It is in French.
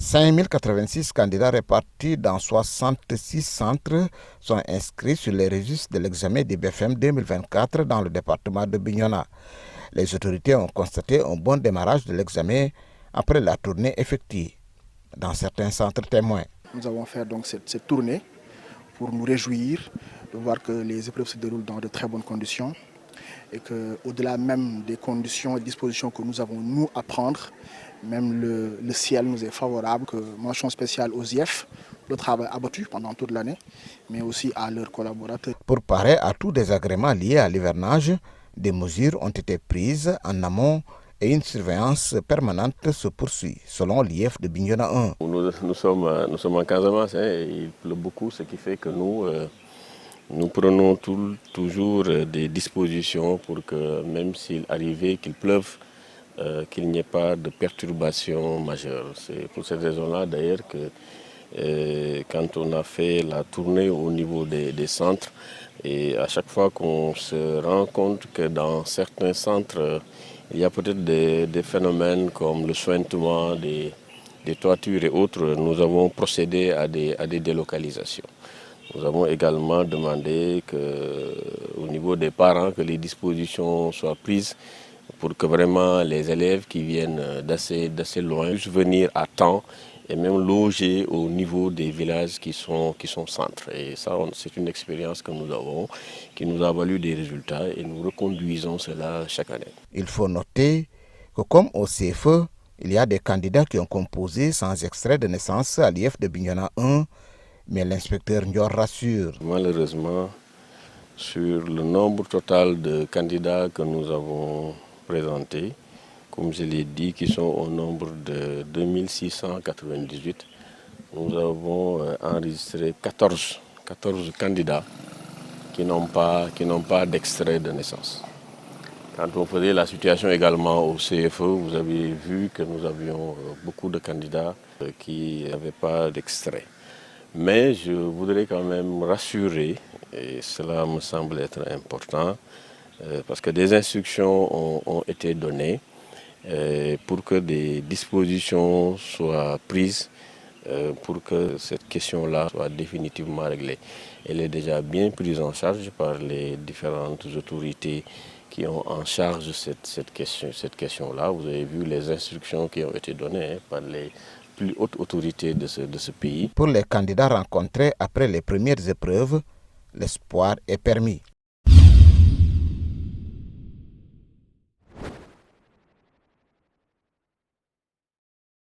5086 candidats répartis dans 66 centres sont inscrits sur les registres de l'examen du BFM 2024 dans le département de Bignona. Les autorités ont constaté un bon démarrage de l'examen après la tournée effectuée dans certains centres témoins. Nous avons fait donc cette tournée pour nous réjouir de voir que les épreuves se déroulent dans de très bonnes conditions et qu'au-delà même des conditions et dispositions que nous avons nous à prendre, même le ciel nous est favorable. Mention spéciale aux IEF, le travail abattu pendant toute l'année, mais aussi à leurs collaborateurs. Pour parer à tout désagrément lié à l'hivernage, des mesures ont été prises en amont et une surveillance permanente se poursuit, selon l'IEF de Bignona 1. Nous sommes en Casamance, il pleut beaucoup, ce qui fait que nous prenons toujours des dispositions pour que même s'il arrivait qu'il pleuve, qu'il n'y ait pas de perturbations majeures. C'est pour cette raison-là d'ailleurs que quand on a fait la tournée au niveau des centres, et à chaque fois qu'on se rend compte que dans certains centres, il y a peut-être des phénomènes comme le sointement des toitures et autres, nous avons procédé à des délocalisations. Nous avons également demandé au niveau des parents que les dispositions soient prises pour que vraiment les élèves qui viennent d'assez loin puissent venir à temps et même loger au niveau des villages qui sont centres. Et ça, c'est une expérience que nous avons, qui nous a valu des résultats et nous reconduisons cela chaque année. Il faut noter que comme au CFE, il y a des candidats qui ont composé sans extrait de naissance à l'IEF de Bignona 1, mais l'inspecteur Ndior rassure. Malheureusement, sur le nombre total de candidats que nous avons présentés, comme je l'ai dit, qui sont au nombre de 2698, nous avons enregistré 14 candidats qui n'ont pas d'extrait de naissance. Quand on faisait la situation également au CFE, vous avez vu que nous avions beaucoup de candidats qui n'avaient pas d'extrait. Mais je voudrais quand même rassurer, et cela me semble être important, parce que des instructions ont été données pour que des dispositions soient prises pour que cette question-là soit définitivement réglée. Elle est déjà bien prise en charge par les différentes autorités qui ont en charge cette question-là. Vous avez vu les instructions qui ont été données par les plus hautes autorités de ce pays. Pour les candidats rencontrés après les premières épreuves, l'espoir est permis.